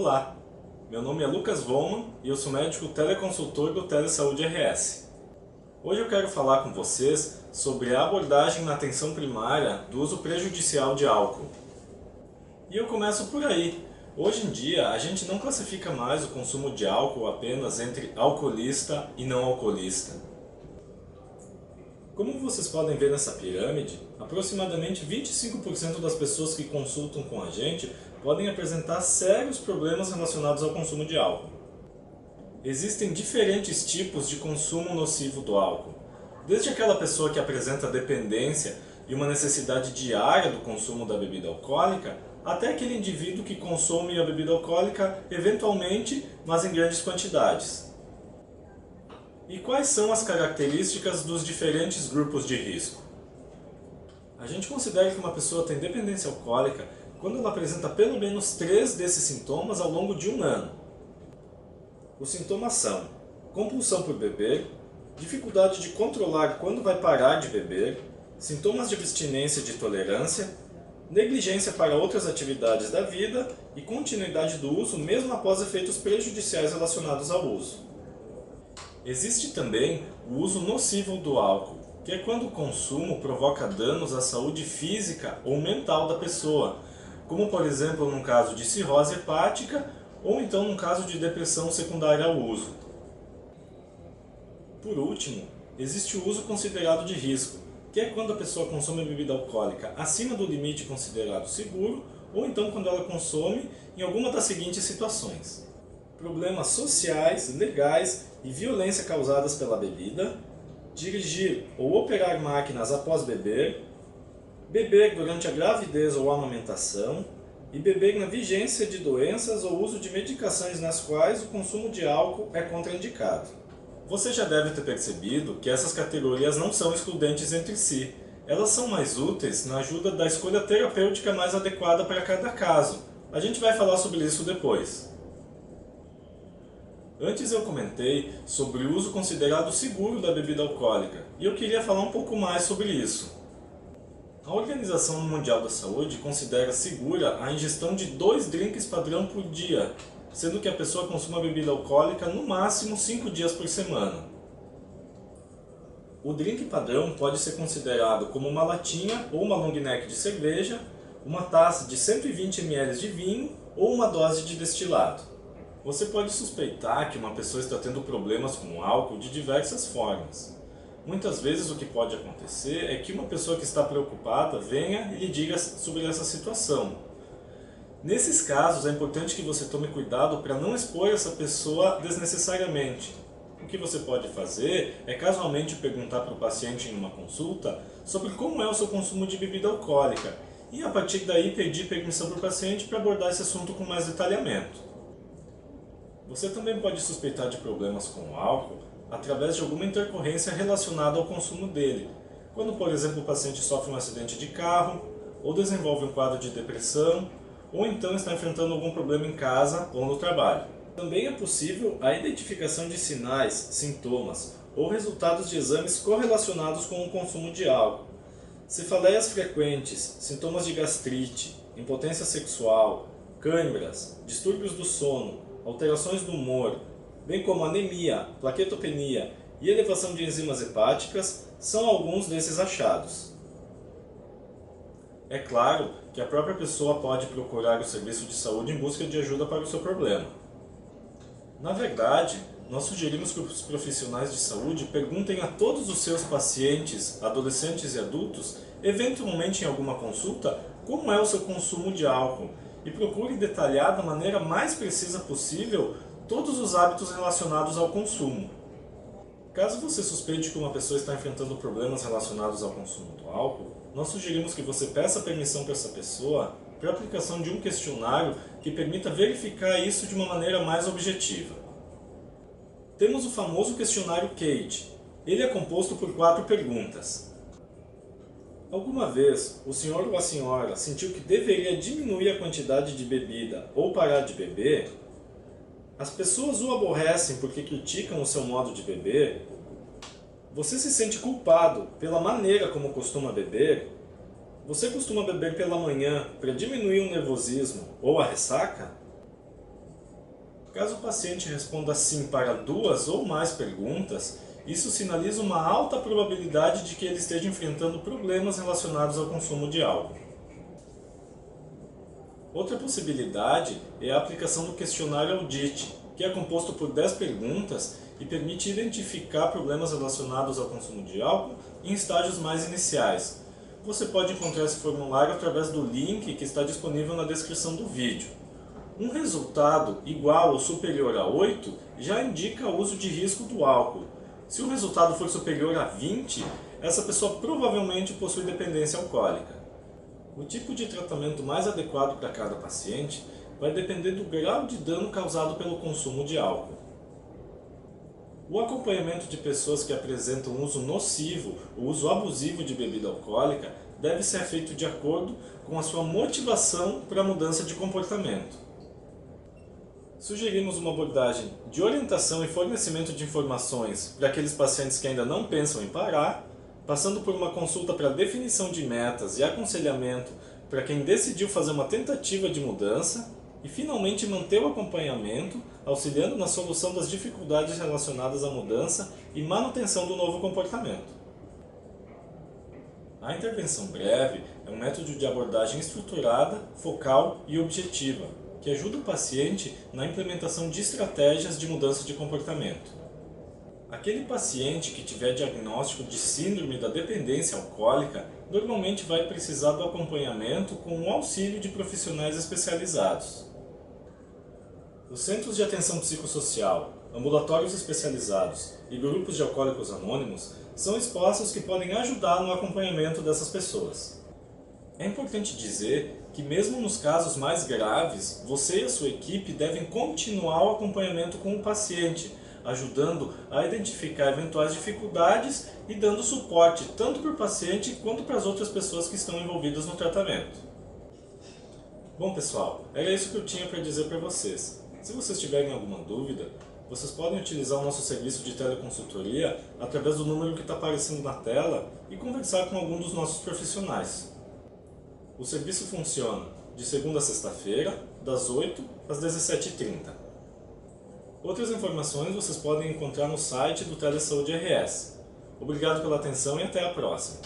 Olá, meu nome é Lucas Volman e eu sou médico teleconsultor do Telesaúde RS. Hoje eu quero falar com vocês sobre a abordagem na atenção primária do uso prejudicial de álcool. E eu começo por aí. Hoje em dia a gente não classifica mais o consumo de álcool apenas entre alcoolista e não alcoolista. Como vocês podem ver nessa pirâmide, aproximadamente 25% das pessoas que consultam com a gente podem apresentar sérios problemas relacionados ao consumo de álcool. Existem diferentes tipos de consumo nocivo do álcool, desde aquela pessoa que apresenta dependência e uma necessidade diária do consumo da bebida alcoólica, até aquele indivíduo que consome a bebida alcoólica eventualmente, mas em grandes quantidades. E quais são as características dos diferentes grupos de risco? A gente considera que uma pessoa tem dependência alcoólica quando ela apresenta pelo menos 3 desses sintomas ao longo de um ano. Os sintomas são compulsão por beber, dificuldade de controlar quando vai parar de beber, sintomas de abstinência e de tolerância, negligência para outras atividades da vida e continuidade do uso mesmo após efeitos prejudiciais relacionados ao uso. Existe também o uso nocivo do álcool, que é quando o consumo provoca danos à saúde física ou mental da pessoa, como por exemplo num caso de cirrose hepática ou então num caso de depressão secundária ao uso. Por último, existe o uso considerado de risco, que é quando a pessoa consome bebida alcoólica acima do limite considerado seguro ou então quando ela consome em alguma das seguintes situações: problemas sociais, legais e violência causadas pela bebida, dirigir ou operar máquinas após beber, beber durante a gravidez ou a amamentação e beber na vigência de doenças ou uso de medicações nas quais o consumo de álcool é contraindicado. Você já deve ter percebido que essas categorias não são excludentes entre si. Elas são mais úteis na ajuda da escolha terapêutica mais adequada para cada caso. A gente vai falar sobre isso depois. Antes eu comentei sobre o uso considerado seguro da bebida alcoólica, e eu queria falar um pouco mais sobre isso. A Organização Mundial da Saúde considera segura a ingestão de 2 drinks padrão por dia, sendo que a pessoa consuma bebida alcoólica no máximo 5 dias por semana. O drink padrão pode ser considerado como uma latinha ou uma long neck de cerveja, uma taça de 120 ml de vinho ou uma dose de destilado. Você pode suspeitar que uma pessoa está tendo problemas com o álcool de diversas formas. Muitas vezes o que pode acontecer é que uma pessoa que está preocupada venha e lhe diga sobre essa situação. Nesses casos é importante que você tome cuidado para não expor essa pessoa desnecessariamente. O que você pode fazer é casualmente perguntar para o paciente em uma consulta sobre como é o seu consumo de bebida alcoólica e a partir daí pedir permissão para o paciente para abordar esse assunto com mais detalhamento. Você também pode suspeitar de problemas com o álcool através de alguma intercorrência relacionada ao consumo dele, quando, por exemplo, o paciente sofre um acidente de carro, ou desenvolve um quadro de depressão, ou então está enfrentando algum problema em casa ou no trabalho. Também é possível a identificação de sinais, sintomas ou resultados de exames correlacionados com o consumo de álcool. Cefaleias frequentes, sintomas de gastrite, impotência sexual, câimbras, distúrbios do sono, alterações do humor, bem como anemia, plaquetopenia e elevação de enzimas hepáticas são alguns desses achados. É claro que a própria pessoa pode procurar o serviço de saúde em busca de ajuda para o seu problema. Na verdade, nós sugerimos que os profissionais de saúde perguntem a todos os seus pacientes, adolescentes e adultos, eventualmente em alguma consulta, como é o seu consumo de álcool, e procure detalhar da maneira mais precisa possível todos os hábitos relacionados ao consumo. Caso você suspeite que uma pessoa está enfrentando problemas relacionados ao consumo do álcool, nós sugerimos que você peça permissão para essa pessoa para a aplicação de um questionário que permita verificar isso de uma maneira mais objetiva. Temos o famoso questionário CATE. Ele é composto por 4 perguntas. Alguma vez, o senhor ou a senhora sentiu que deveria diminuir a quantidade de bebida ou parar de beber? As pessoas o aborrecem porque criticam o seu modo de beber? Você se sente culpado pela maneira como costuma beber? Você costuma beber pela manhã para diminuir o nervosismo ou a ressaca? Caso o paciente responda sim para 2 ou mais perguntas, isso sinaliza uma alta probabilidade de que ele esteja enfrentando problemas relacionados ao consumo de álcool. Outra possibilidade é a aplicação do questionário Audit, que é composto por 10 perguntas e permite identificar problemas relacionados ao consumo de álcool em estágios mais iniciais. Você pode encontrar esse formulário através do link que está disponível na descrição do vídeo. Um resultado igual ou superior a 8 já indica o uso de risco do álcool. Se o resultado for superior a 20, essa pessoa provavelmente possui dependência alcoólica. O tipo de tratamento mais adequado para cada paciente vai depender do grau de dano causado pelo consumo de álcool. O acompanhamento de pessoas que apresentam uso nocivo ou uso abusivo de bebida alcoólica deve ser feito de acordo com a sua motivação para a mudança de comportamento. Sugerimos uma abordagem de orientação e fornecimento de informações para aqueles pacientes que ainda não pensam em parar, passando por uma consulta para definição de metas e aconselhamento para quem decidiu fazer uma tentativa de mudança e finalmente manter o acompanhamento, auxiliando na solução das dificuldades relacionadas à mudança e manutenção do novo comportamento. A intervenção breve é um método de abordagem estruturada, focal e objetiva, que ajuda o paciente na implementação de estratégias de mudança de comportamento. Aquele paciente que tiver diagnóstico de síndrome da dependência alcoólica normalmente vai precisar do acompanhamento com o auxílio de profissionais especializados. Os centros de atenção psicossocial, ambulatórios especializados e grupos de alcoólicos anônimos são espaços que podem ajudar no acompanhamento dessas pessoas. É importante dizer que mesmo nos casos mais graves, você e a sua equipe devem continuar o acompanhamento com o paciente, ajudando a identificar eventuais dificuldades e dando suporte tanto para o paciente quanto para as outras pessoas que estão envolvidas no tratamento. Bom pessoal, era isso que eu tinha para dizer para vocês. Se vocês tiverem alguma dúvida, vocês podem utilizar o nosso serviço de teleconsultoria através do número que está aparecendo na tela e conversar com algum dos nossos profissionais. O serviço funciona de segunda a sexta-feira, das 8 às 17h30. Outras informações vocês podem encontrar no site do Telesaúde RS. Obrigado pela atenção e até a próxima.